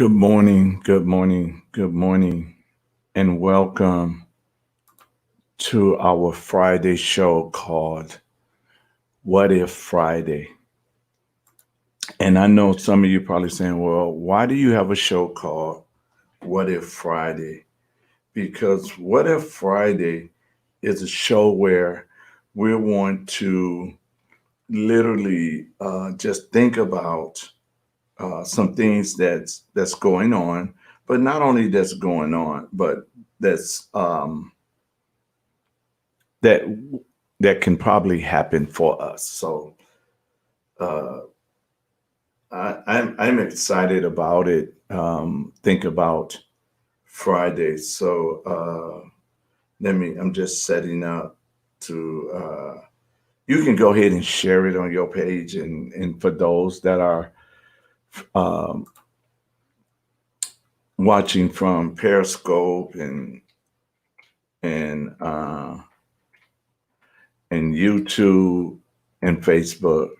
Good morning, good morning, good morning, and welcome to our Friday show called What If Friday. And I know some of you probably saying, well, why do you have a show called What If Friday? Because What If Friday is a show where we want to literally just think about some things that's going on, but not only that's going on, but that's that that can probably happen for us. So uh, I'm excited about it. Think about Friday. So I'm just setting up to. You can go ahead and share it on your page, and for those that are um, watching from Periscope and and YouTube and Facebook.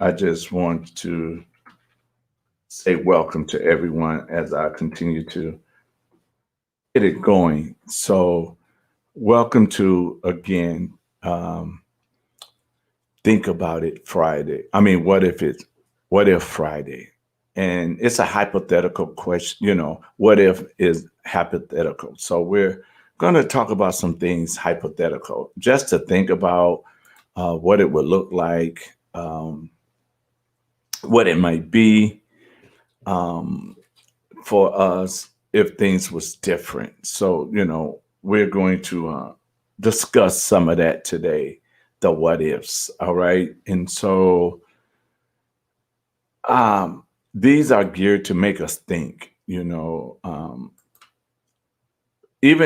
I just want to say welcome to everyone as I continue to get it going. So, welcome to again. Um, think about it Friday. I mean, what if Friday? And it's a hypothetical question. What if is hypothetical. So, we're going to talk about some things hypothetical just to think about what it would look like, what it might be um, for us if things was different. So, we're going to discuss some of that today, the what ifs. All right. And so um, these are geared to make us think, even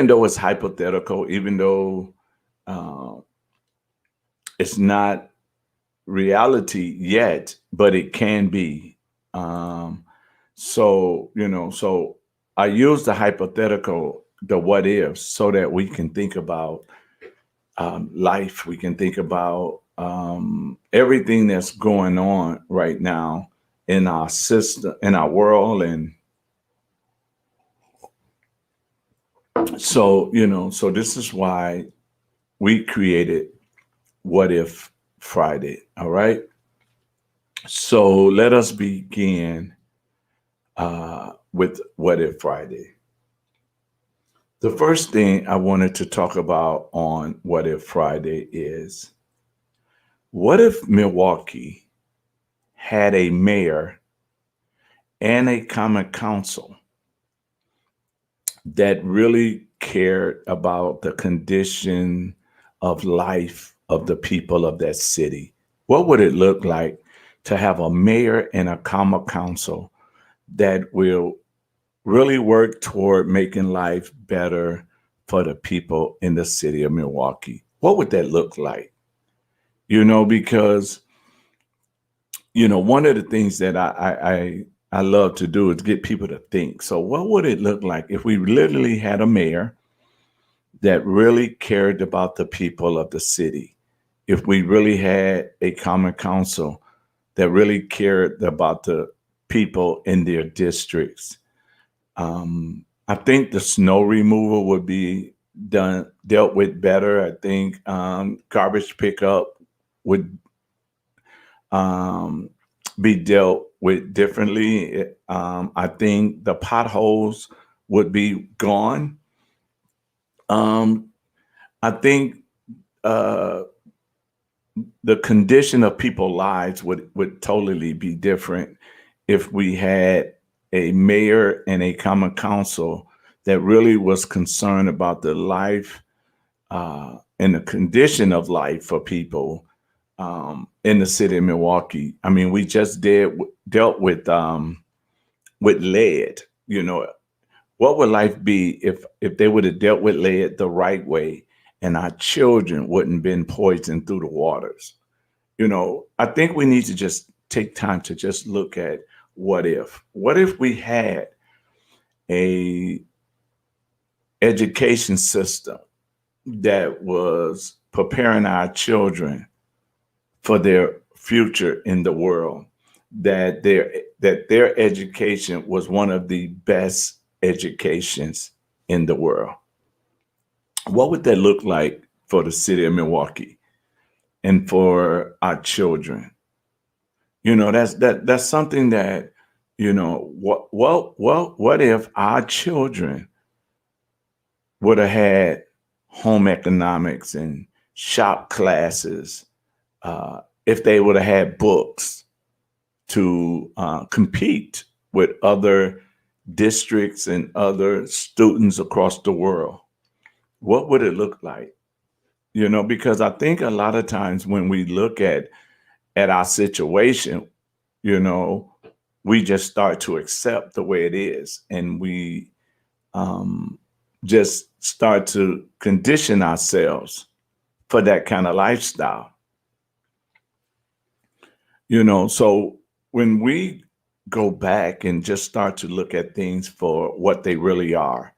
though it's hypothetical, even though uh, it's not reality yet, but it can be. So I use the hypothetical, the what ifs, so that we can think about life. We can think about everything that's going on right now in our system, in our world. And so this is why we created What If Friday. All right. So let us begin with What If Friday. The first thing I wanted to talk about on What If Friday is what if Milwaukee had a mayor and a common council that really cared about the condition of life of the people of that city? What would it look like to have a mayor and a common council that will really work toward making life better for the people in the city of Milwaukee? What would that look like? Because one of the things that I love to do is get people to think. So, what would it look like if we literally had a mayor that really cared about the people of the city? If we really had a common council that really cared about the people in their districts? I think the snow removal would be dealt with better. I think garbage pickup would um, be dealt with differently. I think the potholes would be gone. Um, I think uh, the condition of people's lives would totally be different if we had a mayor and a common council that really was concerned about the life and the condition of life for people in the city of Milwaukee. I mean, we just dealt with lead. What would life be if they would have dealt with lead the right way, and our children wouldn't been poisoned through the waters? I think we need to just take time to just look at what if we had a education system that was preparing our children for their future in the world, that that their education was one of the best educations in the world. What would that look like for the city of Milwaukee and for our children? That's something that, what if our children would have had home economics and shop classes, if they would have had books to compete with other districts and other students across the world? What would it look like? Because I think a lot of times when we look at our situation, you know, we just start to accept the way it is, and we just start to condition ourselves for that kind of lifestyle. So when we go back and just start to look at things for what they really are,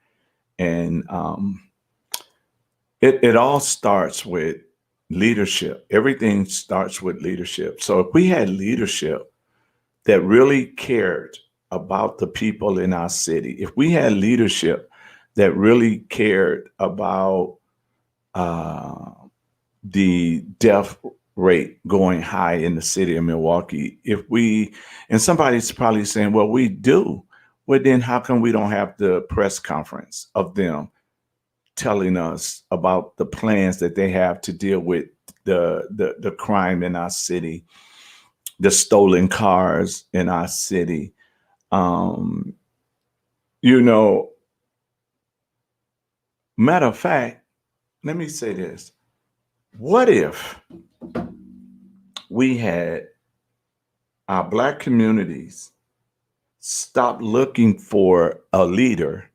and it all starts with leadership. Everything starts with leadership. So if we had leadership that really cared about the people in our city, if we had leadership that really cared about the death rate going high in the city of Milwaukee, and somebody's probably saying, well, we do. Well, then how come we don't have the press conference of them telling us about the plans that they have to deal with the crime in our city, the stolen cars in our city? Matter of fact, let me say this. What if we had our Black communities stop looking for a leader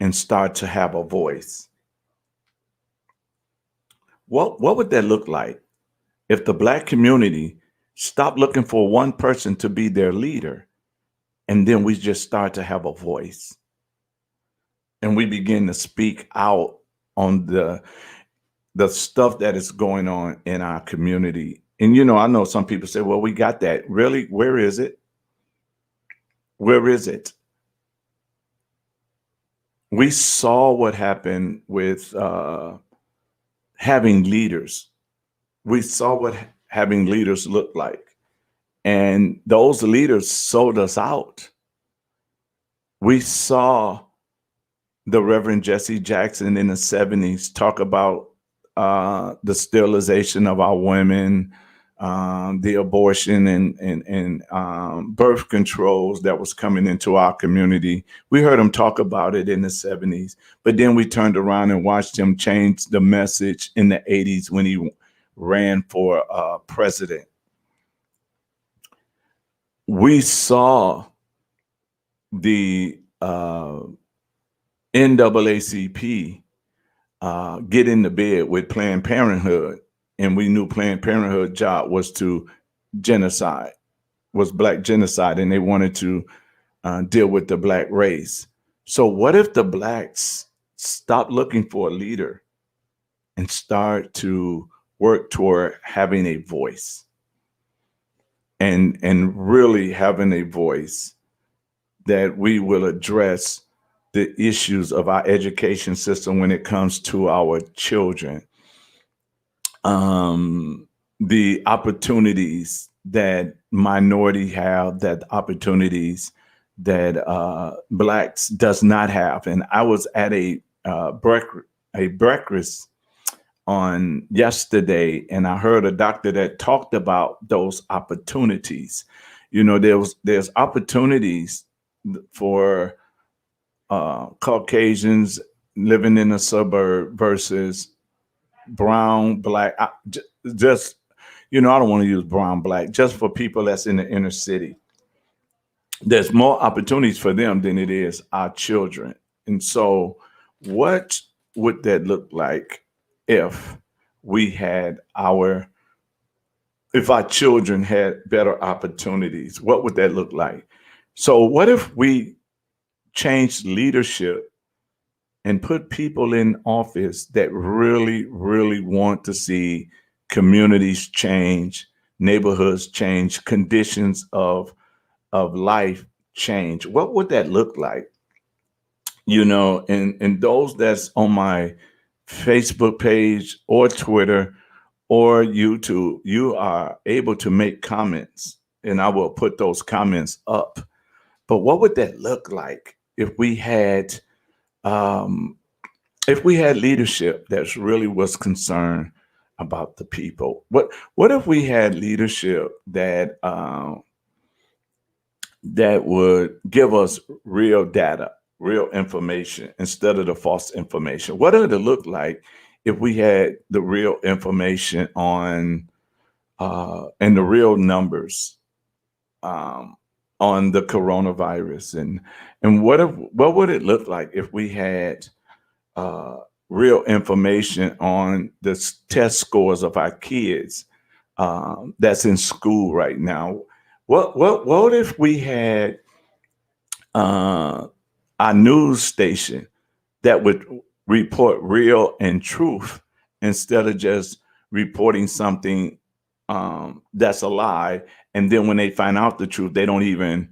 and start to have a voice? What would that look like if the Black community stopped looking for one person to be their leader, and then we just start to have a voice and we begin to speak out on the stuff that is going on in our community? And I know some people say, well, we got that. Really? Where is it? Where is it? We saw what happened with having leaders. We saw what having leaders look like. And those leaders sold us out. We saw the Reverend Jesse Jackson in the 70s talk about the sterilization of our women, the abortion and birth controls that was coming into our community. We heard him talk about it in the 70s, but then we turned around and watched him change the message in the 80s when he ran for president. We saw the NAACP get into bed with Planned Parenthood, and we knew Planned Parenthood job was to genocide, was Black genocide, and they wanted to deal with the Black race. So what if the Blacks stop looking for a leader and start to work toward having a voice, and really having a voice that we will address the issues of our education system when it comes to our children, the opportunities that minority have, that opportunities that Blacks does not have. And I was at a breakfast on yesterday, and I heard a doctor that talked about those opportunities. There's opportunities for Caucasians living in a suburb versus brown, Black. I don't want to use brown, Black, just for people that's in the inner city. There's more opportunities for them than it is our children. And so what would that look like if our children had better opportunities? What would that look like? So what if we change leadership and put people in office that really, really want to see communities change, neighborhoods change, conditions of of life change, what would that look like? You know, and those that's on my Facebook page or Twitter or YouTube, you are able to make comments, and I will put those comments up. But what would that look like um, if we had leadership that really was concerned about the people? What if we had leadership that would give us real data, real information instead of the false information? What would it look like if we had the real information on and the real numbers um, on the coronavirus, and what would it look like if we had uh, real information on the test scores of our kids that's in school right now? What if we had uh, a news station that would report real and truth instead of just reporting something that's a lie, and then when they find out the truth, they don't even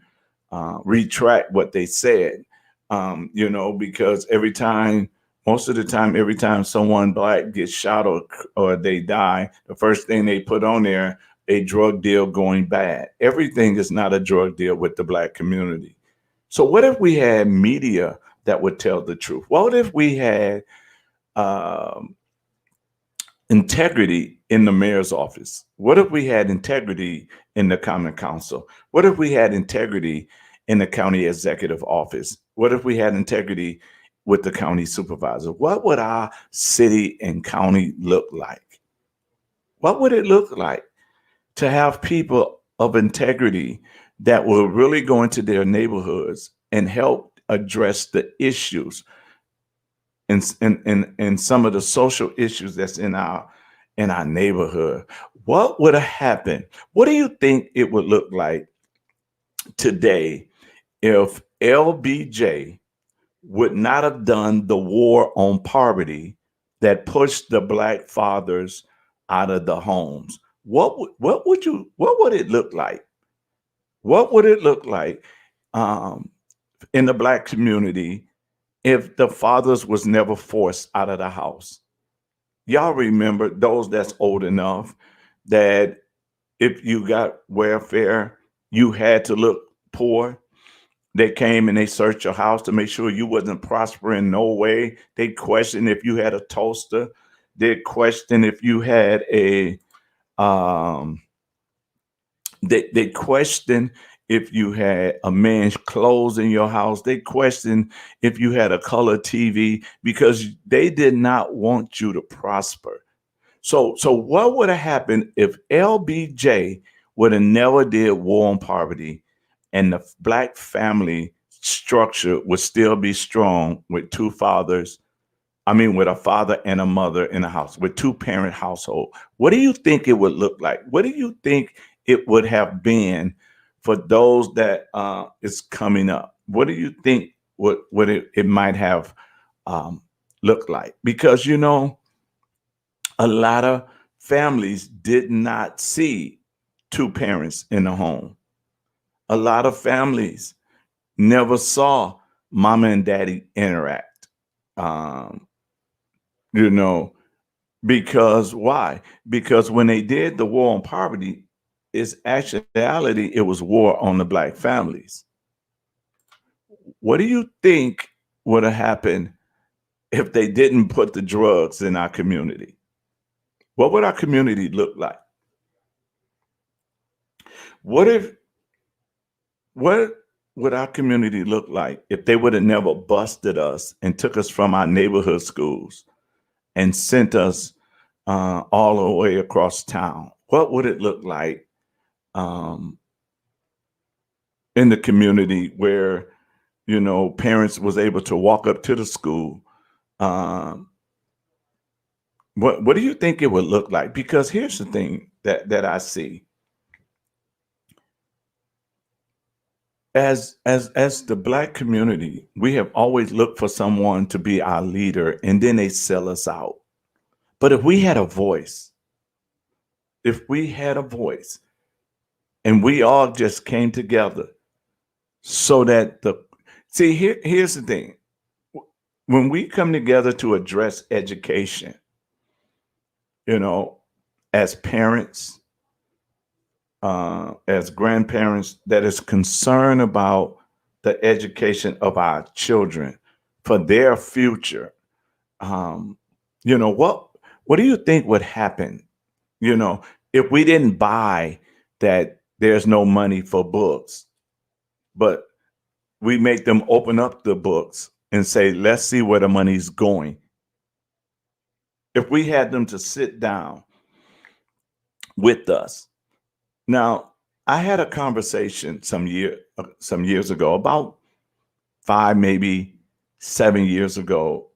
retract what they said. You know, because most of the time, every time someone black gets shot or they die, the first thing they put on there, a drug deal going bad. Everything is not a drug deal with the black community. So what if we had media that would tell the truth? What if we had um, integrity in the mayor's office? What if we had integrity in the common council? What if we had integrity in the county executive office? What if we had integrity with the county supervisor? What would our city and county look like? What would it look like to have people of integrity that will really go into their neighborhoods and help address the issues and some of the social issues that's in our neighborhood? What would have happened? What do you think it would look like today if LBJ would not have done the war on poverty that pushed the black fathers out of the homes? What would it look like? What would it look like um, in the black community if the fathers was never forced out of the house? Y'all remember, those that's old enough, that if you got welfare, you had to look poor. They came and they searched your house to make sure you wasn't prospering no way. They questioned if you had a toaster. They questioned if you had a um, they questioned if you had a man's clothes in your house. They questioned if you had a color TV because they did not want you to prosper. So what would have happened if LBJ would have never did war on poverty, and the black family structure would still be strong with two fathers? I mean, with a father and a mother in a house, with two parent household. What do you think it would look like? What do you think it would have been for those that is coming up? What do you think what it might have um, looked like? Because you know, a lot of families did not see two parents in the home. A lot of families never saw mama and daddy interact. Um, you know, because why? Because when they did the war on poverty, it's actuality, it was war on the black families. What do you think would have happened if they didn't put the drugs in our community? What would our community look like? What if what would our community look like if they would have never busted us and took us from our neighborhood schools and sent us all the way across town? What would it look like um, in the community where parents was able to walk up to the school? Um, what do you think it would look like? Because here's the thing that I see as the black community, we have always looked for someone to be our leader, and then they sell us out. But if we had a voice, and we all just came together so that here's the thing. When we come together to address education, you know, as parents, as grandparents, that is concerned about the education of our children for their future. Um, what do you think would happen? You know, if we didn't buy that there's no money for books, but we make them open up the books and say, let's see where the money's going. If we had them to sit down with us. Now, I had a conversation some years ago, about 5, maybe 7 years ago,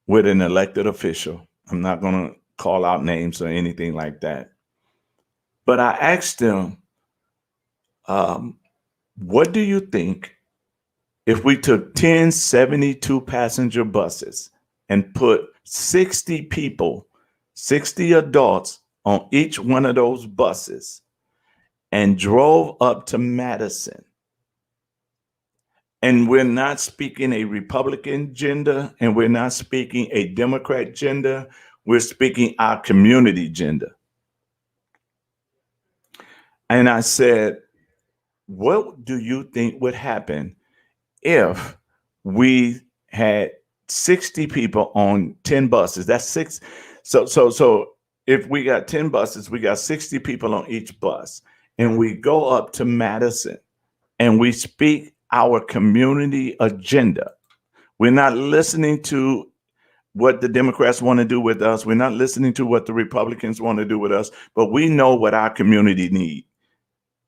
with an elected official. I'm not going to call out names or anything like that. But I asked him, um, what do you think if we took 10 72 passenger buses and put 60 people, 60 adults on each one of those buses and drove up to Madison? And we're not speaking a Republican agenda and we're not speaking a Democrat agenda. We're speaking our community agenda. And I said, what do you think would happen if we had 60 people on 10 buses? That's six. So if we got 10 buses, we got 60 people on each bus, and we go up to Madison and we speak our community agenda. We're not listening to what the Democrats want to do with us. We're not listening to what the Republicans want to do with us, but we know what our community needs.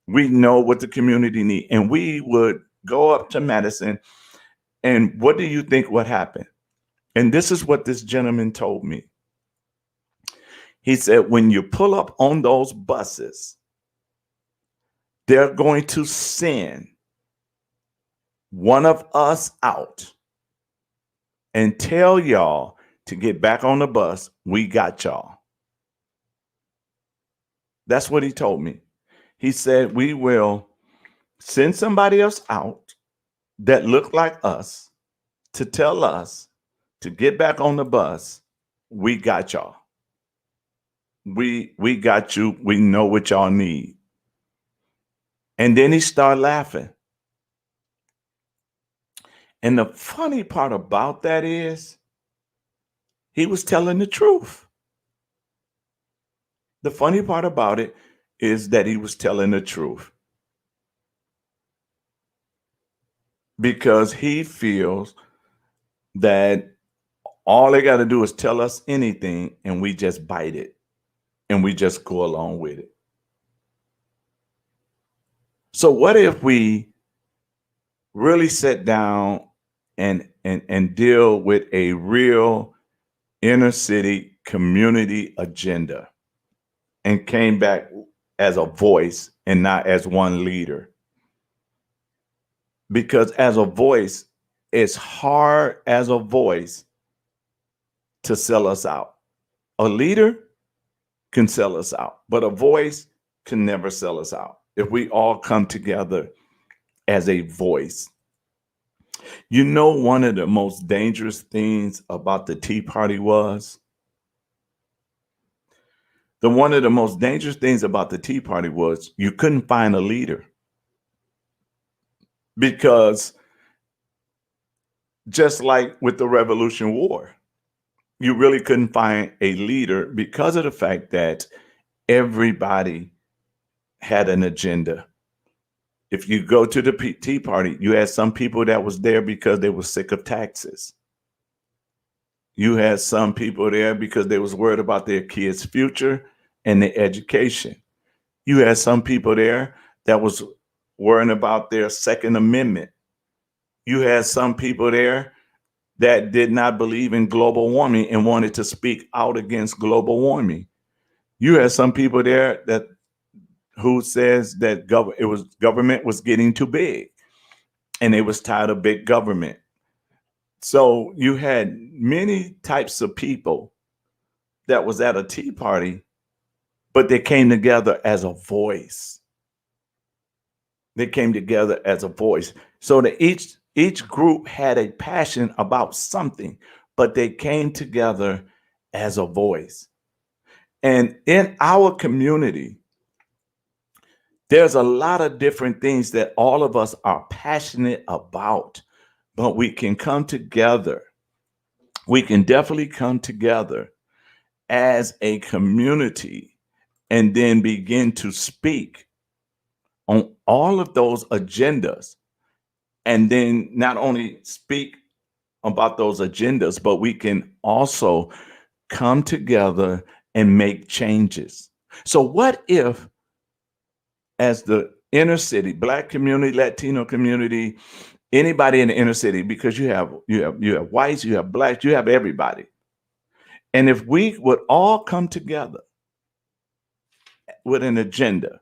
We know what the community needs. And we would go up to Madison, and what do you think would happen? And this is what this gentleman told me. He said, when you pull up on those buses, they're going to send one of us out and tell y'all to get back on the bus. We got y'all. That's what he told me. He said, we will send somebody else out that look like us to tell us to get back on the bus. We got y'all. We got you. We know what y'all need. And then he started laughing. And the funny part about that is he was telling the truth. The funny part about it is that he was telling the truth, because he feels that all they got to do is tell us anything and we just bite it and we just go along with it. So what if we really sit down and deal with a real inner city community agenda and came back as a voice and not as one leader? Because as a voice, it's hard as a voice to sell us out. A leader can sell us out, but a voice can never sell us out if we all come together as a voice. You know, one of the most dangerous things about the Tea Party was one of the most dangerous things about the Tea Party was you couldn't find a leader, because just like with the Revolution War, you really couldn't find a leader because of the fact that everybody had an agenda. If you go to the Tea Party, you had some people that was there because they were sick of taxes. You had some people there because they was worried about their kids' future and their education. You had some people there that was worrying about their Second Amendment. You had some people there that did not believe in global warming and wanted to speak out against global warming. You had some people there that who says that government was getting too big and they was tired of big government. So you had many types of people that was at a Tea Party, but they came together as a voice. They came together as a voice. So that each group had a passion about something, but they came together as a voice. And in our community, there's a lot of different things that all of us are passionate about, but we can come together. We can definitely come together as a community and then begin to speak on all of those agendas. And then not only speak about those agendas, but we can also come together and make changes. So, what if, as the inner city, Black community, Latino community, anybody in the inner city, because you have whites, you have blacks, you have everybody, and if we would all come together with an agenda,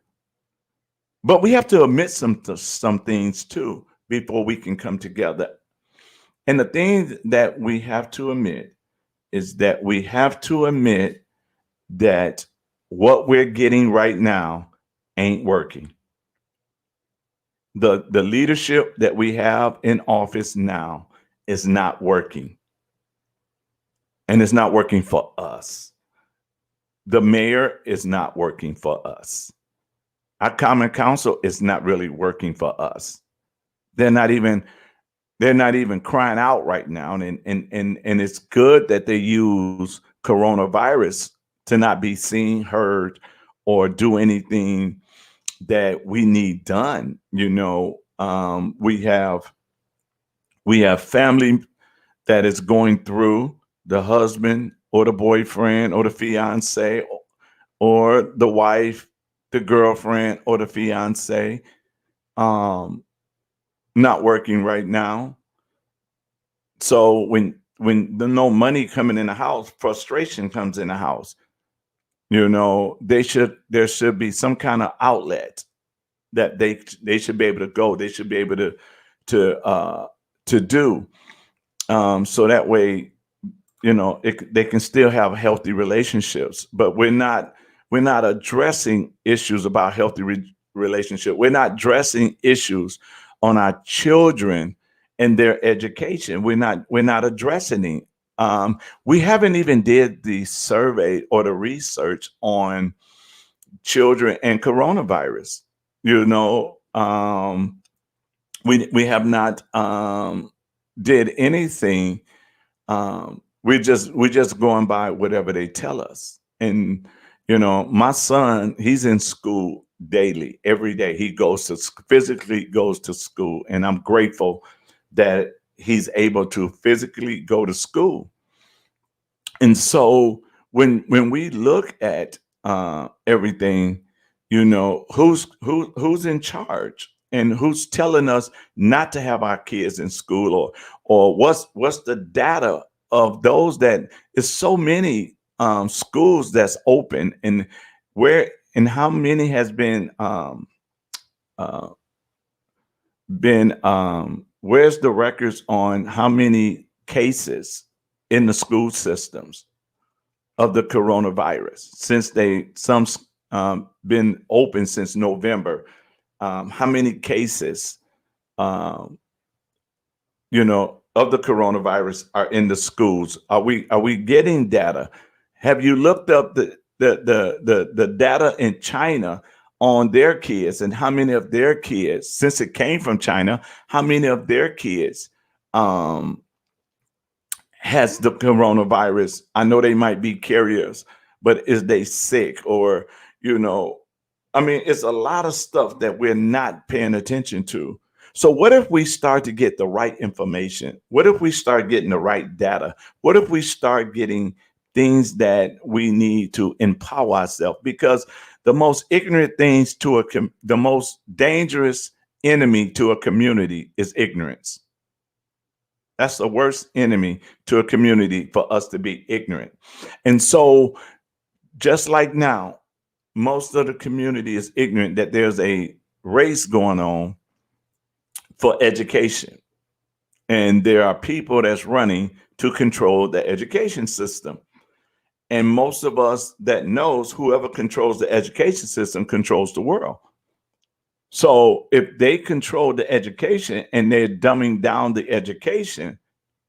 but we have to admit some things too before we can come together. And the thing that we have to admit is that we have to admit that what we're getting right now ain't working. The leadership that we have in office now is not working, and it's not working for us. The mayor is not working for us. Our common council is not really working for us. They're not even crying out right now, and it's good that they use coronavirus to not be seen, heard, or do anything that we need done. We have family that is going through, the husband or the boyfriend or the fiance or the wife, the girlfriend or the fiance, um, not working right now. So when there's no money coming in the house, frustration comes in the house. There should be some kind of outlet that they should be able to go. They should be able to do, so that way, they can still have healthy relationships. But we're not addressing issues about healthy relationship. We're not addressing issues on our children and their education. We're not addressing it. We haven't even did the survey or the research on children and coronavirus. We have not did anything. We're just going by whatever they tell us. And my son, he's in school daily, every day. He physically goes to school, and I'm grateful that he's able to physically go to school. And so when we look at everything, who's in charge and who's telling us not to have our kids in school, or what's the data of those that is so many schools that's open, and where and how many has uh, been where's the records on how many cases in the school systems of the coronavirus since been open since November. How many cases, um, of the coronavirus are in the schools? Are we getting data? Have you looked up the data in China on their kids, and how many of their kids, since it came from China, how many of their kids um, has the coronavirus? I know they might be carriers, but is they sick? Or, you know, I mean, it's a lot of stuff that we're not paying attention to. So, what if we start to get the right information? What if we start getting the right data? What if we start getting things that we need to empower ourselves? Because the most ignorant things the most dangerous enemy to a community is ignorance. That's the worst enemy to a community, for us to be ignorant. And so, just like now, most of the community is ignorant that there's a race going on for education. And there are people that's running to control the education system. And most of us that knows, whoever controls the education system controls the world. So if they control the education and they're dumbing down the education,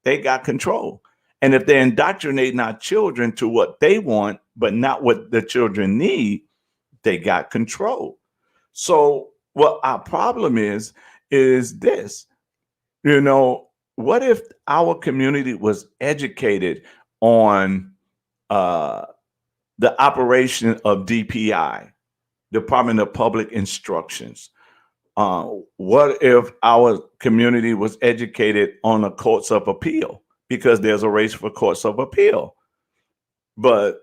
they got control. And if they're indoctrinating our children to what they want, but not what the children need, they got control. So what our problem is this, you know, what if our community was educated on uh, the operation of DPI, Department of Public Instructions? What if our community was educated on the courts of appeal? Because there's a race for courts of appeal. But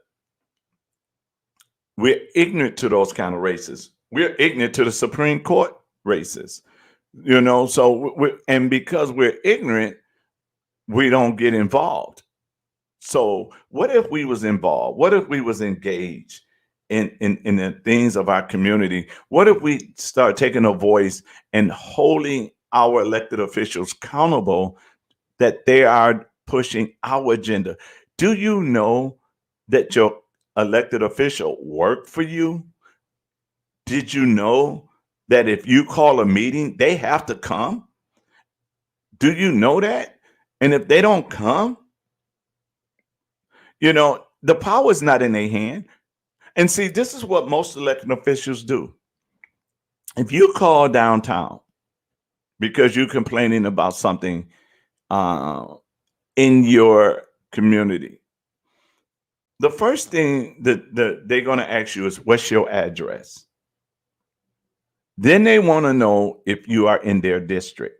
we're ignorant to those kind of races. We're ignorant to the Supreme Court races, you know. So, and because we're ignorant, we don't get involved. So, what if we was involved? What if we was engaged in the things of our community? What if we start taking a voice and holding our elected officials accountable that they are pushing our agenda? Do you know that your elected official worked for you? Did you know that if you call a meeting, they have to come? Do you know that? And if they don't come, you know, the power is not in their hand. And see, this is what most elected officials do. If you call downtown because you're complaining about something uh, in your community, the first thing that they're going to ask you is, what's your address? Then they want to know if you are in their district.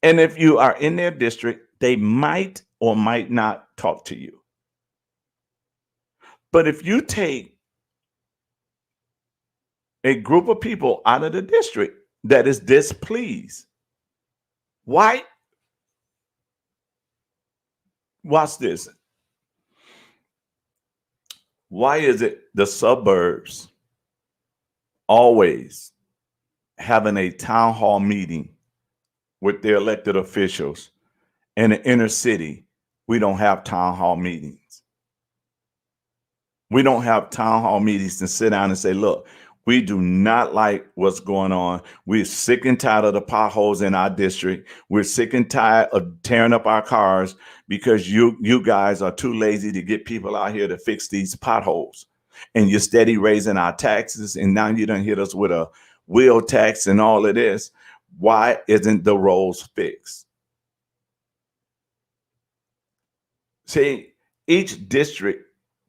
And if you are in their district, they might or might not talk to you. But if you take a group of people out of the district that is displeased, why? Watch this. Why is it the suburbs always having a town hall meeting with their elected officials, in the inner city we don't have town hall meetings? We don't have town hall meetings to sit down and say, look, we do not like what's going on. We're sick and tired of the potholes in our district. We're sick and tired of tearing up our cars because you guys are too lazy to get people out here to fix these potholes. And you're steady raising our taxes. And now you done hit us with a wheel tax and all of this. Why isn't the roads fixed? See, each district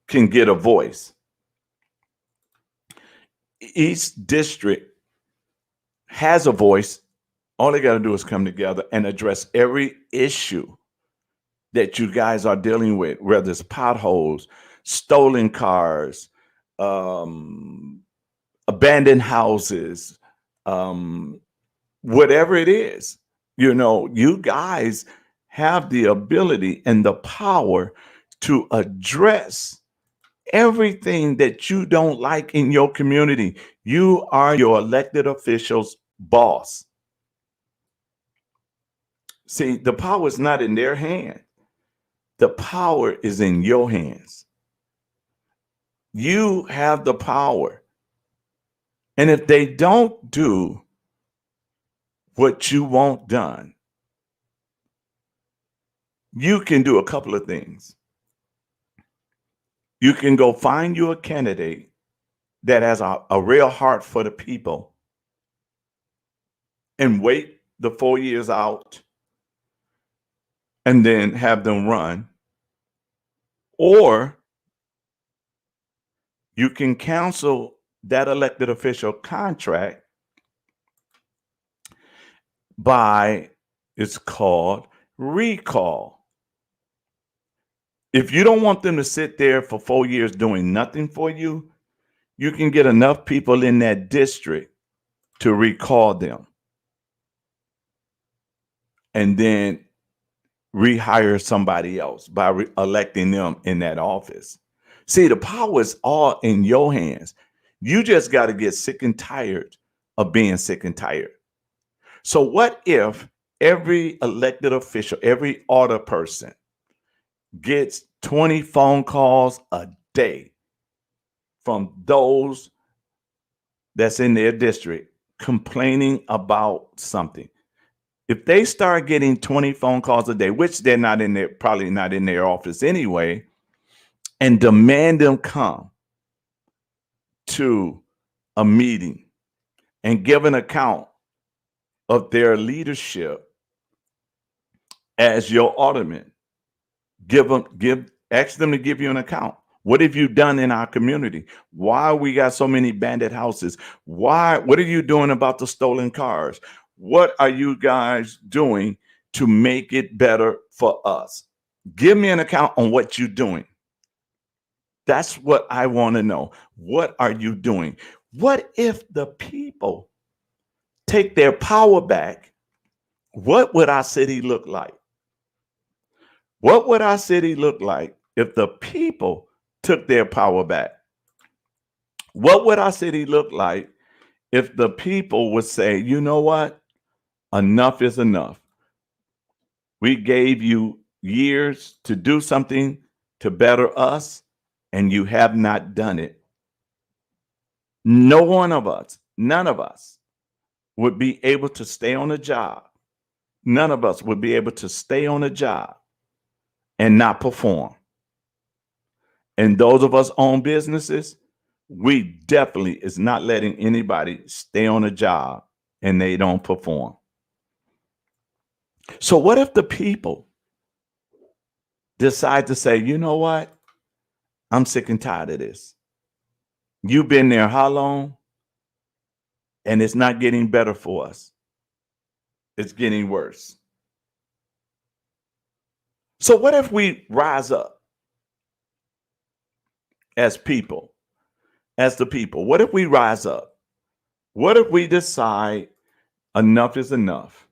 can get a voice. Each district has a voice. All they got to do is come together and address every issue that you guys are dealing with, whether it's potholes, stolen cars, abandoned houses, whatever it is. You know, you guys have the ability and the power to address everything that you don't like in your community. You are your elected official's boss. See, the power is not in their hand. The power is in your hands. You have the power. And if they don't do what you want done, you can do a couple of things. You can go find you a candidate that has a real heart for the people and wait the 4 years out and then have them run. Or you can cancel that elected official contract by, it's called recall. If you don't want them to sit there for 4 years doing nothing for you, you can get enough people in that district to recall them and then rehire somebody else by electing them in that office. See, the power is all in your hands. You just got to get sick and tired of being sick and tired. So what if every elected official, every order person gets 20 phone calls a day from those that's in their district complaining about something, if they start getting 20 phone calls a day, which they're not in their, probably not in their office anyway, and demand them come to a meeting and give an account of their leadership as your alderman, ask them to give you an account. What have you done in our community? Why we got so many bandit houses? What are you doing about the stolen cars? What are you guys doing to make it better for us? Give me an account on what you're doing. That's what I want to know. What are you doing? What if the people take their power back? What would our city look like? What would our city look like if the people took their power back? What would our city look like if the people would say, you know what? Enough is enough. We gave you years to do something to better us, and you have not done it. No one of us, none of us would be able to stay on a job. None of us would be able to stay on a job and not perform. And those of us own businesses, we definitely is not letting anybody stay on a job and they don't perform. So what if the people decide to say, you know what? I'm sick and tired of this. You've been there how long? And it's not getting better for us. It's getting worse. So what if we rise up as people, as the people? What if we rise up? What if we decide enough is enough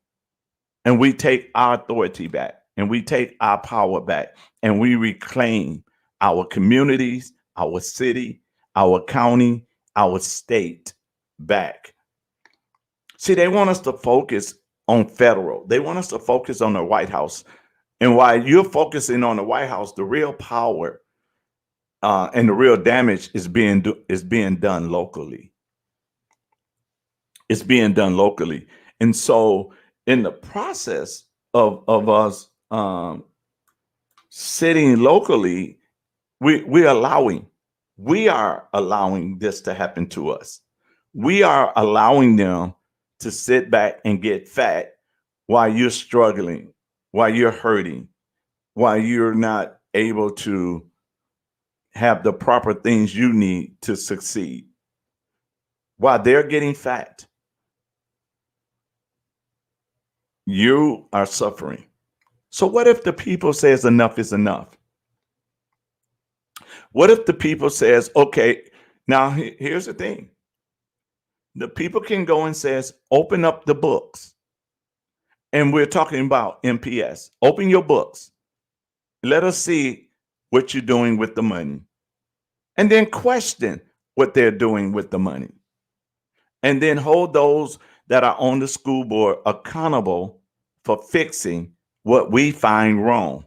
and we take our authority back and we take our power back and we reclaim our communities, our city, our county, our state back? See, they want us to focus on federal. They want us to focus on the White House. And while you're focusing on the White House, the real power and the real damage is being done locally. It's being done locally. And so in the process of us sitting locally, we are allowing this to happen to us. We are allowing them to sit back and get fat while you're struggling, while you're hurting, while you're not able to have the proper things you need to succeed, while they're getting fat. You are suffering. So what if the people says enough is enough? What if the people says, okay, now here's the thing. The people can go and says, open up the books. And we're talking about MPS. Open your books. Let us see what you're doing with the money. And then question what they're doing with the money. And then hold those that are on the school board accountable for fixing what we find wrong.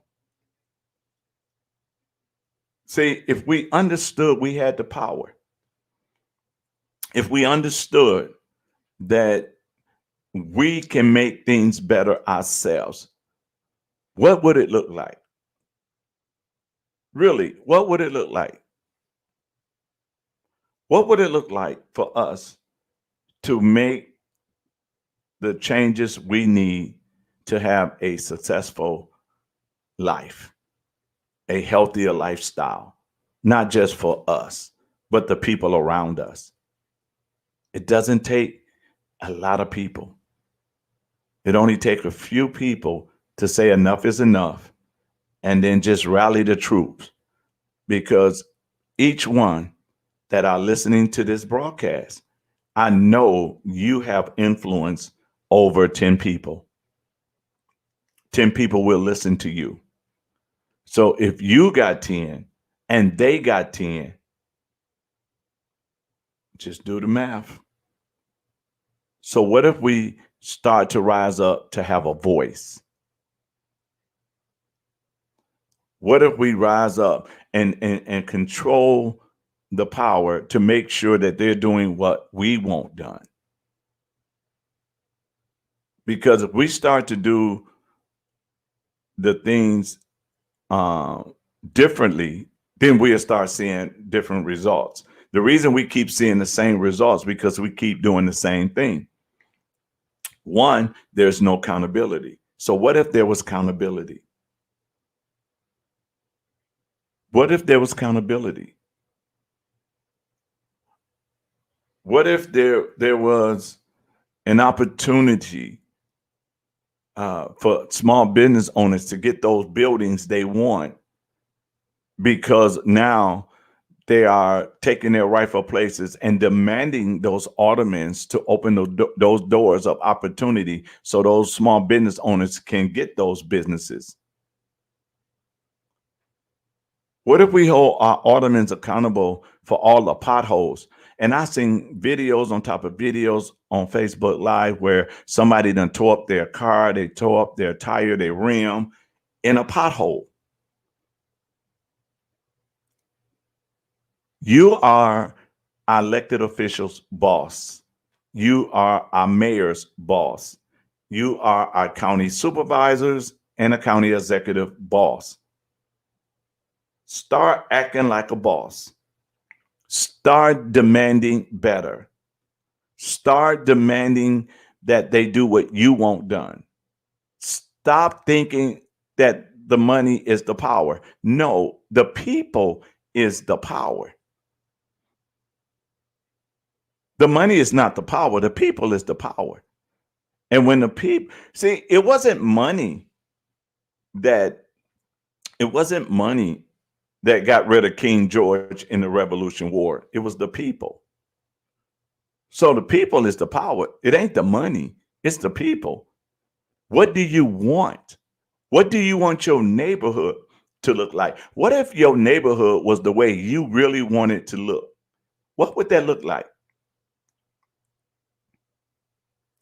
See, if we understood we had the power, if we understood that we can make things better ourselves, what would it look like? Really, what would it look like? What would it look like for us to make the changes we need to have a successful life, a healthier lifestyle, not just for us, but the people around us? It doesn't take a lot of people. It only takes a few people to say enough is enough and then just rally the troops, because each one that are listening to this broadcast, I know you have influence over 10 people. 10 people will listen to you. So if you got 10 and they got 10, just do the math. So what if we start to rise up to have a voice? What if we rise up and control the power to make sure that they're doing what we want done. Because if we start to do the things uh, differently, then we'll start seeing different results. The reason we keep seeing the same results because we keep doing the same thing. One, there's no accountability. So what if there was accountability? What if there was accountability? What if there was an opportunity for small business owners to get those buildings they want because now they are taking their rightful places and demanding those aldermen to open those doors of opportunity so those small business owners can get those businesses. What if we hold our aldermen accountable for all the potholes? And I seen videos on top of videos on Facebook Live where somebody done tore up their car, they tore up their tire, their rim in a pothole. You are our elected officials' boss. You are our mayor's boss. You are our county supervisors and a county executive boss. Start acting like a boss. Start demanding better. Start demanding that they do what you want done. Stop thinking that the money is the power. No, the people is the power. The money is not the power. The people is the power. And when the people see, it wasn't money that got rid of King George in the Revolution War. It was the people. So the people is the power. It ain't the money. It's the people. What do you want? What do you want your neighborhood to look like? What if your neighborhood was the way you really want it to look? What would that look like?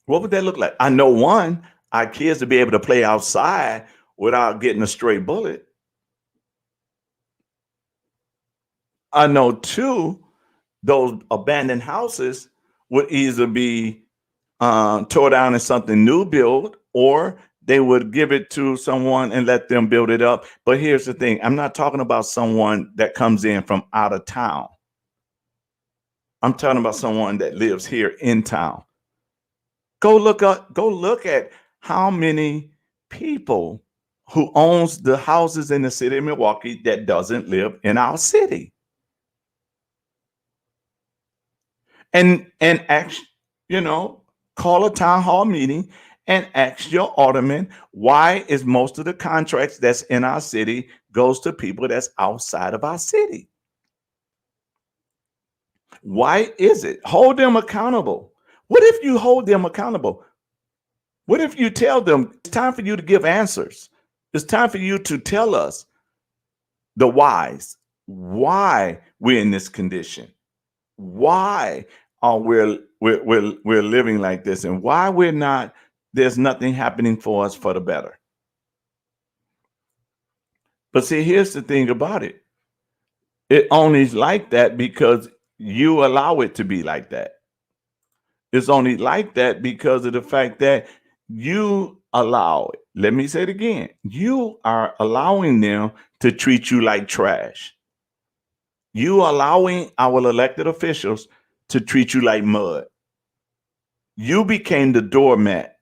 What would that look like? I know one, our kids to be able to play outside without getting a stray bullet. I know two, those abandoned houses would either be tore down and something new built, or they would give it to someone and let them build it up. But here's the thing, I'm not talking about someone that comes in from out of town. I'm talking about someone that lives here in town. Go look at how many people who owns the houses in the city of Milwaukee that doesn't live in our city. And ask, call a town hall meeting and ask your alderman, why is most of the contracts that's in our city goes to people that's outside of our city? Why is it? Hold them accountable. What if you hold them accountable? What if you tell them it's time for you to give answers? It's time for you to tell us the whys, why we're in this condition, why we're living like this, and why we're not. There's nothing happening for us for the better. But see, here's the thing about it. It only is like that because you allow it to be like that. It's only like that because of the fact that you allow it. Let me say it again. You are allowing them to treat you like trash. You allowing our elected officials to treat you like mud. You became the doormat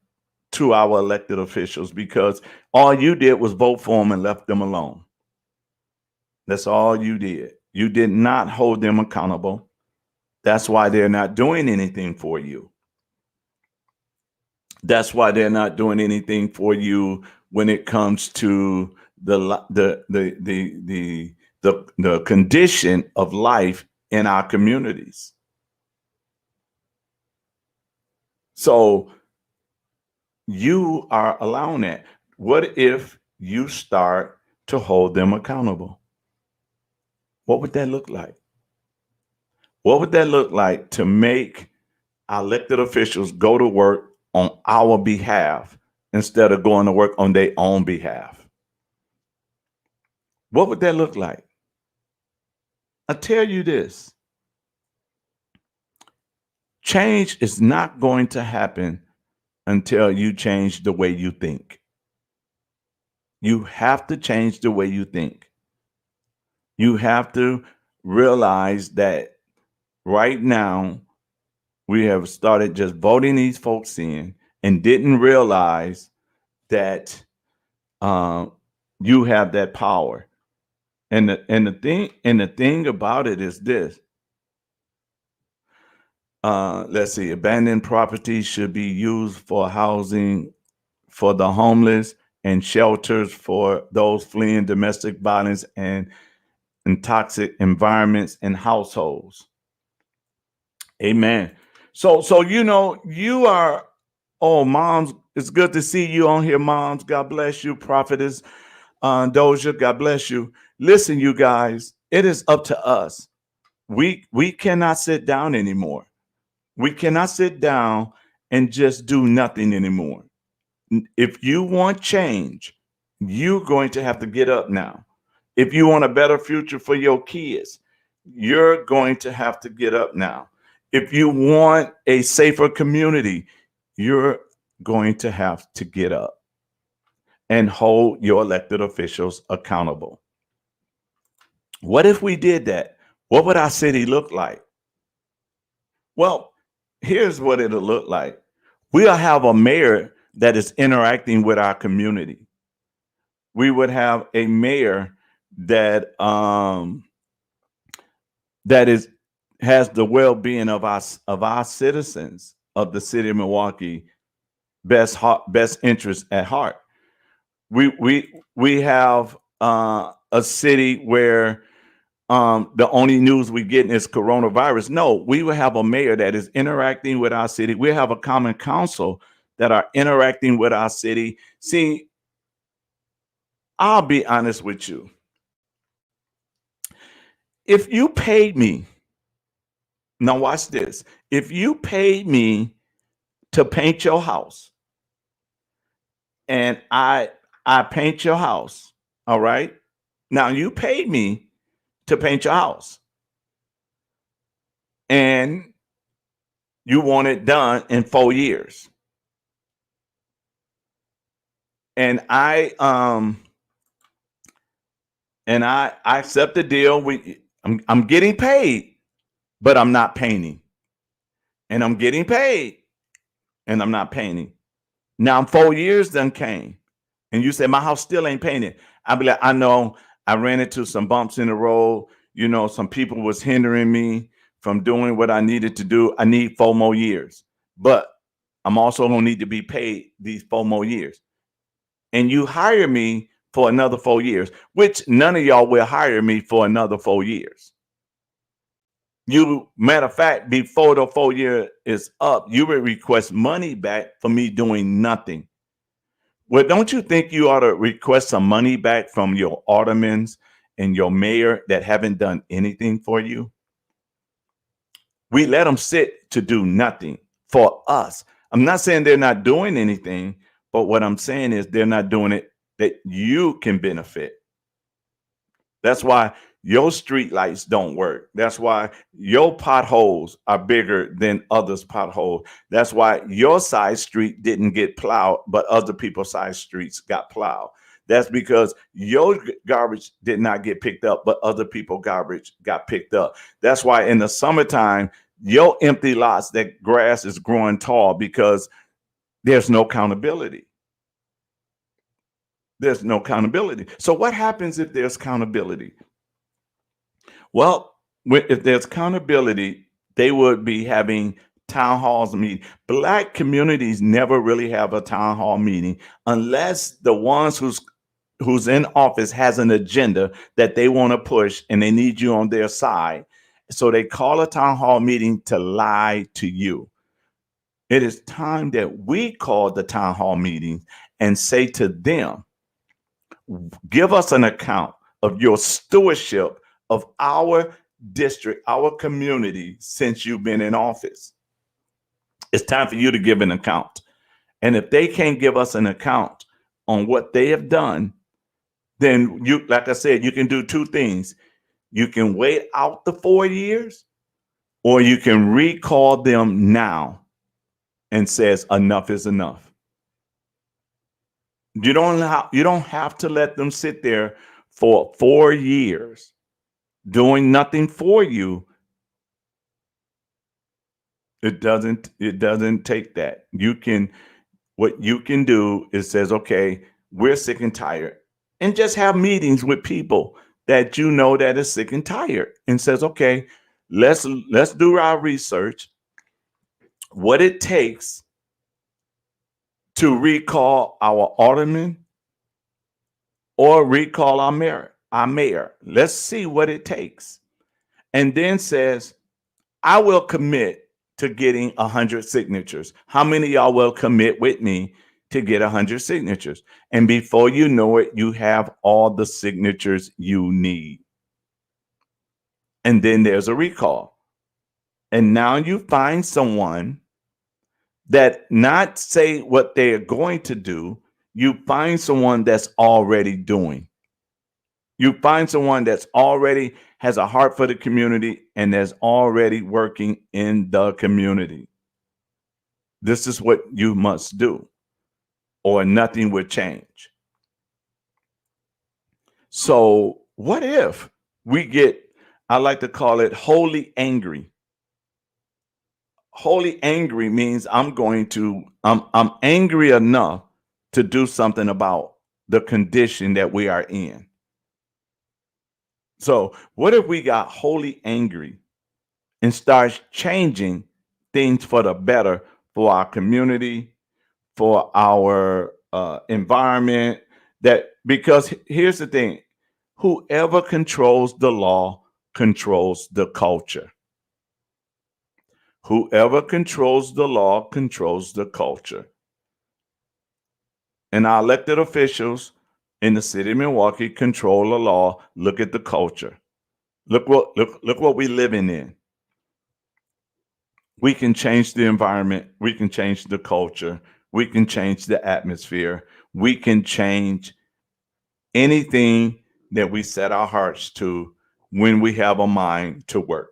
to our elected officials because all you did was vote for them and left them alone. That's all you did. You did not hold them accountable. That's why they're not doing anything for you. That's why they're not doing anything for you when it comes to the condition of life in our communities. So you are allowing that. What if you start to hold them accountable? What would that look like? What would that look like to make our elected officials go to work on our behalf instead of going to work on their own behalf? What would that look like? I tell you this, change is not going to happen until you change the way you think. You have to change the way you think. You have to realize that right now we have started just voting these folks in and didn't realize that uh, you have that power. And the thing about it is this. Let's see. Abandoned property should be used for housing for the homeless and shelters for those fleeing domestic violence and in toxic environments and households. Amen. So you are. Oh, moms, it's good to see you on here, moms. God bless you, prophetess Doja. God bless you. Listen, you guys, it is up to us. We cannot sit down anymore. We cannot sit down and just do nothing anymore. If you want change, you're going to have to get up now. If you want a better future for your kids, you're going to have to get up now. If you want a safer community, you're going to have to get up and hold your elected officials accountable. What if we did that? What would our city look like? Well, here's what it'll look like. We'll have a mayor that is interacting with our community. We would have a mayor that that is has the well-being of our citizens of the city of Milwaukee best interest at heart. We have a city where the only news we get is coronavirus. No, we will have a mayor that is interacting with our city. We have a common council that are interacting with our city. See, I'll be honest with you. If you paid me, now watch this. If you paid me to paint your house and I paint your house, all right? Now you paid me to paint your house and you want it done in 4 years. And I accept the deal. I'm getting paid, but I'm not painting. And I'm getting paid and I'm not painting. Now 4 years done came. And you say my house still ain't painted. I'll be like, I know I ran into some bumps in the road. Some people was hindering me from doing what I needed to do. I need 4 more years, but I'm also gonna need to be paid these 4 more years. And you hire me for another 4 years, which none of y'all will hire me for another 4 years. Matter of fact, before the 4 year is up, you will request money back for me doing nothing. Well, don't you think you ought to request some money back from your aldermans and your mayor that haven't done anything for you? We let them sit to do nothing for us. I'm not saying they're not doing anything, but what I'm saying is they're not doing it that you can benefit. That's why your street lights don't work. That's why your potholes are bigger than others' potholes. That's why your side street didn't get plowed, but other people's side streets got plowed. That's because your garbage did not get picked up, but other people's garbage got picked up. That's why in the summertime, your empty lots, that grass is growing tall because there's no accountability. There's no accountability. So what happens if there's accountability? Well, if there's accountability, they would be having town halls meeting. Black communities never really have a town hall meeting unless the ones who's in office has an agenda that they want to push and they need you on their side. So they call a town hall meeting to lie to you. It is time that we call the town hall meetings and say to them, give us an account of your stewardship of our district, our community since you've been in office. It's time for you to give an account. And if they can't give us an account on what they have done, then like I said, you can do 2 things. You can wait out the 4 years, or you can recall them now and says enough is enough. You don't have to let them sit there for 4 years doing nothing for you. It doesn't take that. What you can do is says, okay, we're sick and tired, and just have meetings with people that you know that is sick and tired, and says, okay, let's do our research, what it takes to recall our alderman or recall our mayor. Let's see what it takes. And then says, I will commit to getting 100 signatures. How many of y'all will commit with me to get 100 signatures? And before you know it, you have all the signatures you need. And then there's a recall. And now you find someone that not say what they are going to do, you find someone that's already doing. You find someone that's already has a heart for the community and that's already working in the community. This is what you must do, or nothing would change. So, what if we get, I like to call it wholly angry. Wholly angry means I'm angry enough to do something about the condition that we are in. So, what if we got wholly angry and start changing things for the better for our community, for our environment? That because here's the thing: whoever controls the law controls the culture. Whoever controls the law controls the culture. And our elected officials in the city of Milwaukee control the law. Look at the culture. Look what we're living in. We can change the environment. We can change the culture. We can change the atmosphere. We can change anything that we set our hearts to when we have a mind to work.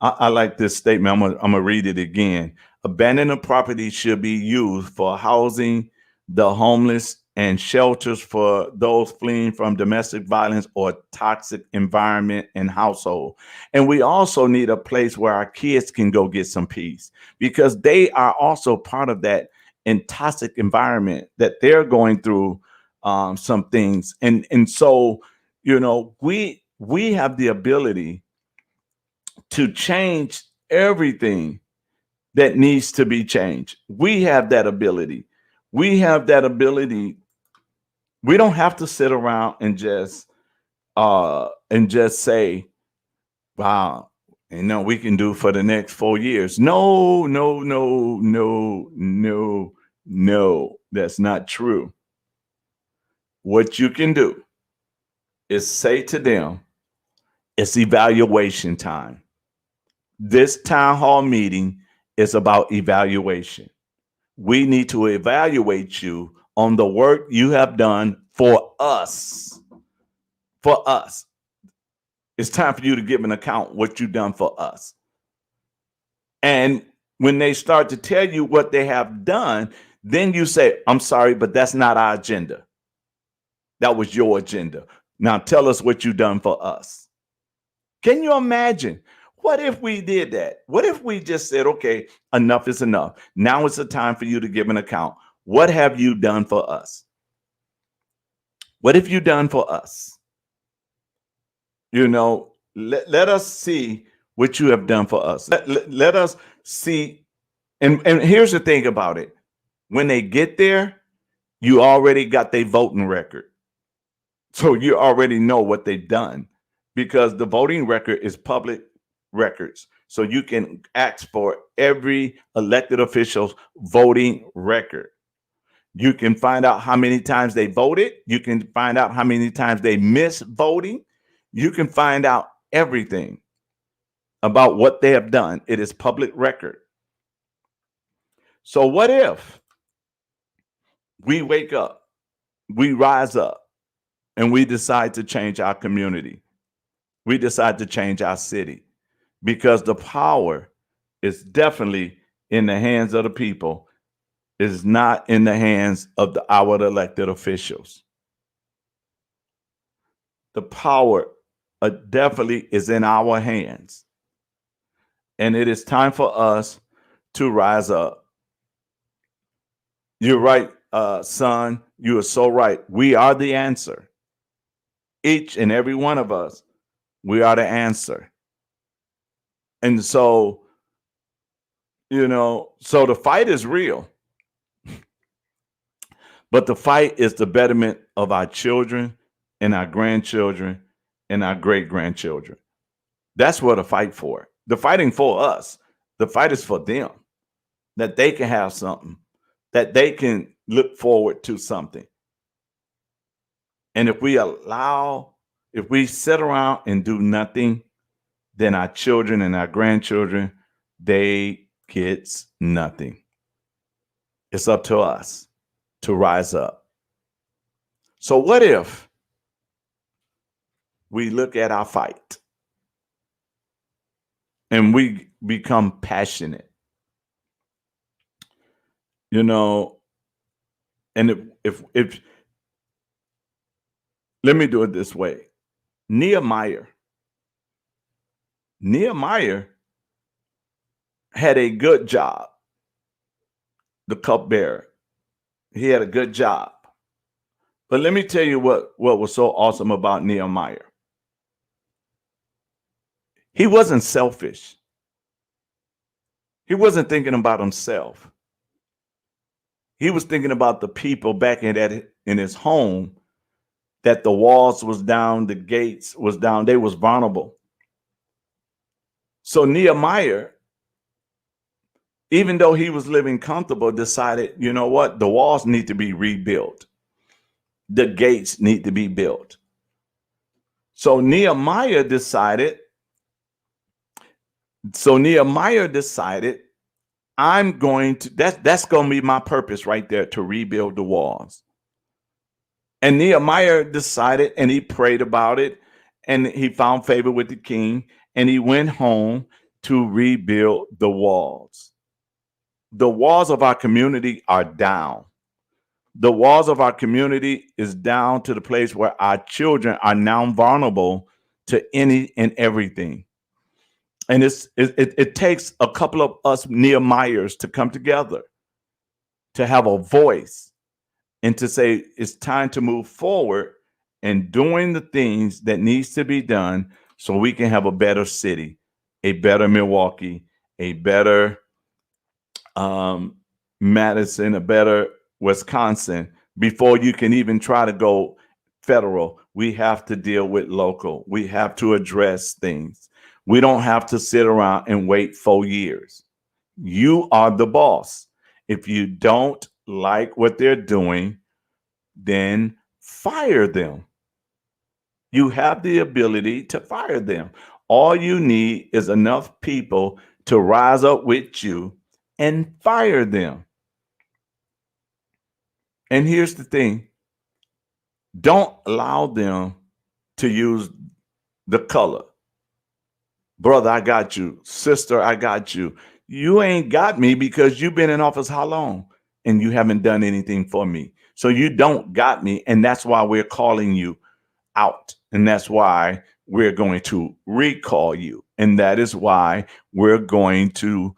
I like this statement. I'm gonna read it again. Abandoned property should be used for housing the homeless and shelters for those fleeing from domestic violence or toxic environment and household. And we also need a place where our kids can go get some peace, because they are also part of that in toxic environment that they're going through some things. And so, we have the ability to change everything that needs to be changed. We have that ability. We have that ability. We don't have to sit around and just say, wow, we can do for the next 4 years. No, no, no, no, no, no. That's not true. What you can do is say to them, it's evaluation time. This town hall meeting is about evaluation. We need to evaluate you on the work you have done for us. For us. It's time for you to give an account what you've done for us. And when they start to tell you what they have done, then you say, I'm sorry, but that's not our agenda. That was your agenda. Now tell us what you've done for us. Can you imagine? What if we did that? What if we just said, okay, enough is enough. Now it's the time for you to give an account. What have you done for us? What have you done for us? Let us see what you have done for us. Let us see. And here's the thing about it. When they get there, you already got their voting record. So you already know what they've done, because the voting record is public records. So you can ask for every elected official's voting record. You can find out how many times they voted. You can find out how many times they missed voting. You can find out everything about what they have done. It is public record. So what if we wake up, we rise up, and we decide to change our community. We decide to change our city because the power is definitely in the hands of the people. Is not in the hands of our elected officials. The power definitely is in our hands. And it is time for us to rise up. You're right, son. You are so right. We are the answer. Each and every one of us, we are the answer. And so, so the fight is real. But the fight is the betterment of our children and our grandchildren and our great grandchildren. That's what the fight for. The fighting for us. The fight is for them, that they can have something, that they can look forward to something. And if we sit around and do nothing, then our children and our grandchildren, they get nothing. It's up to us to rise up. So what if we look at our fight and we become passionate? And if let me do it this way. Nehemiah had a good job. The cupbearer, he had a good job. But let me tell you what was so awesome about Nehemiah. He wasn't selfish. He wasn't thinking about himself. He was thinking about the people back in his home, that the walls was down, the gates was down, they was vulnerable. So Nehemiah, even though he was living comfortable, decided, you know what? The walls need to be rebuilt. The gates need to be built. So Nehemiah decided, I'm going to, that's going to be my purpose right there, to rebuild the walls. And Nehemiah decided, and he prayed about it, and he found favor with the king, and he went home to rebuild the walls. The walls of our community are down. The walls of our community is down to the place where our children are now vulnerable to any and everything. And it takes a couple of us Nehemiahs to come together, to have a voice, and to say it's time to move forward and doing the things that needs to be done so we can have a better city, a better Milwaukee, a better Madison, a better Wisconsin. Before you can even try to go federal, we have to deal with local. We have to address things. We don't have to sit around and wait 4 years. You are the boss. If you don't like what they're doing, then fire them. You have the ability to fire them. All you need is enough people to rise up with you and fire them. And here's the thing. Don't allow them to use the color. Brother, I got you. Sister, I got you. You ain't got me because you've been in office how long? And you haven't done anything for me. So you don't got me. And that's why we're calling you out. And that's why we're going to recall you. And that is why we're going to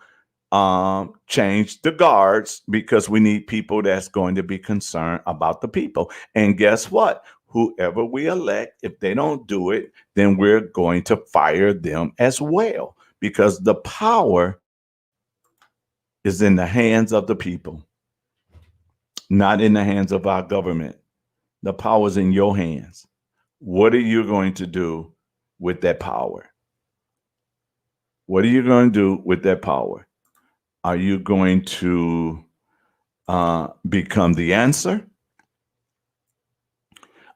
change the guards, because we need people that's going to be concerned about the people. And guess what? Whoever we elect, if they don't do it, then we're going to fire them as well, because the power is in the hands of the people, not in the hands of our government. The power is in your hands. What are you going to do with that power? What are you going to do with that power? Are you going to become the answer?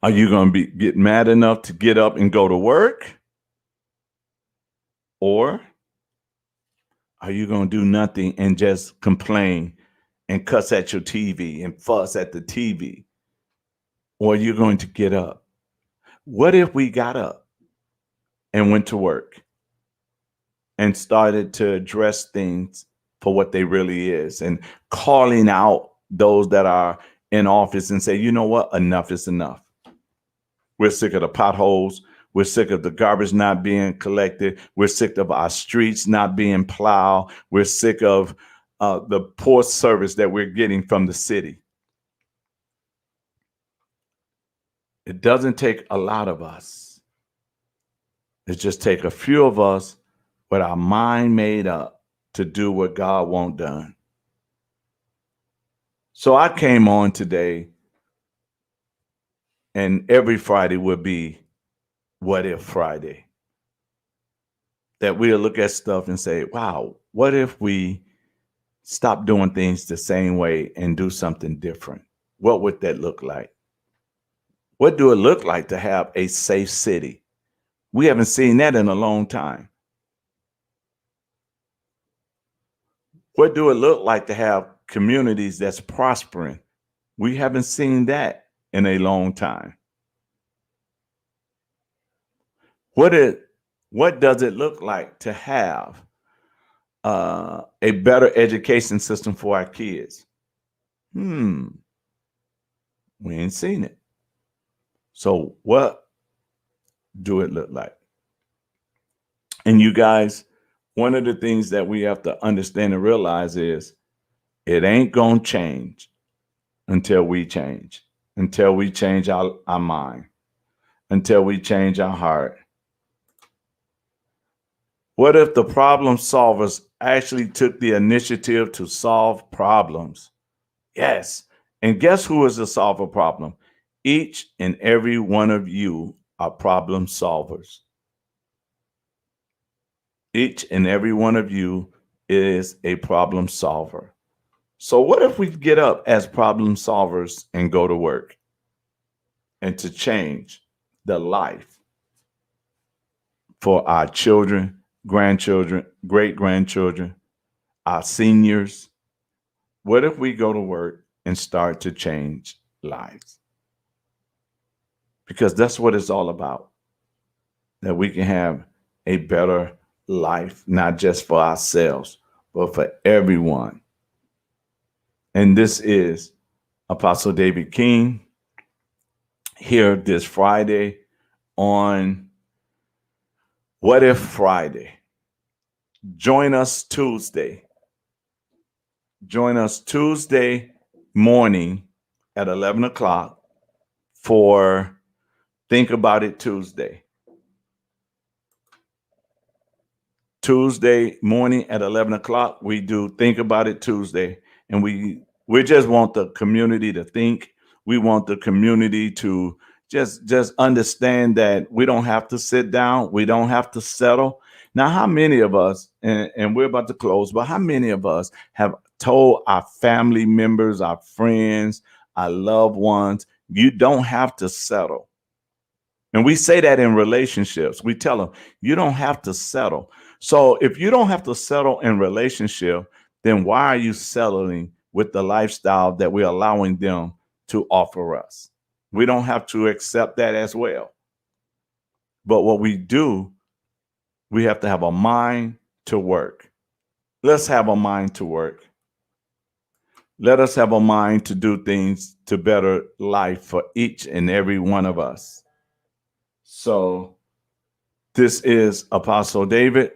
Are you going to get mad enough to get up and go to work? Or are you going to do nothing and just complain and cuss at your TV and fuss at the TV? Or are you going to get up What if we got up and went to work and started to address things for what they really is, and calling out those that are in office and say, you know what, enough is enough. We're sick of the potholes. We're sick of the garbage not being collected. We're sick of our streets not being plowed. We're sick of the poor service that we're getting from the city. It doesn't take a lot of us. It just take a few of us with our mind made up to do what God wants done. So I came on today, and every Friday would be What If Friday. That we'll look at stuff and say, wow, what if we stop doing things the same way and do something different? What would that look like? What do it look like to have a safe city? We haven't seen that in a long time. What do it look like to have communities that's prospering? We haven't seen that in a long time. What does it look like to have a better education system for our kids? We ain't seen it. So what do it look like? And you guys, one of the things that we have to understand and realize is it ain't gonna change until we change our mind, until we change our heart. What if the problem solvers actually took the initiative to solve problems? Yes. And guess who is the solver problem? Each and every one of you are problem solvers. Each and every one of you is a problem solver. So what if we get up as problem solvers and go to work and to change the life for our children, grandchildren, great-grandchildren, our seniors? What if we go to work and start to change lives? Because that's what it's all about, that we can have a better life, not just for ourselves, but for everyone. And this is Apostle David King here this Friday on What If Friday. Join us Tuesday. Join us Tuesday morning at 11 o'clock for Think About It Tuesday. Tuesday morning at 11 o'clock, we do Think About It Tuesday. And we just want the community to think. We want the community to just understand that we don't have to sit down. We don't have to settle. Now, how many of us, and we're about to close, but how many of us have told our family members, our friends, our loved ones, you don't have to settle? And we say that in relationships. We tell them, you don't have to settle. So if you don't have to settle in relationship, then why are you settling with the lifestyle that we're allowing them to offer us? We don't have to accept that as well. But what we do, we have to have a mind to work. Let's have a mind to work. Let us have a mind to do things to better life for each and every one of us. So this is Apostle David.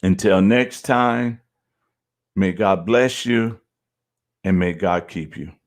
Until next time, may God bless you and may God keep you.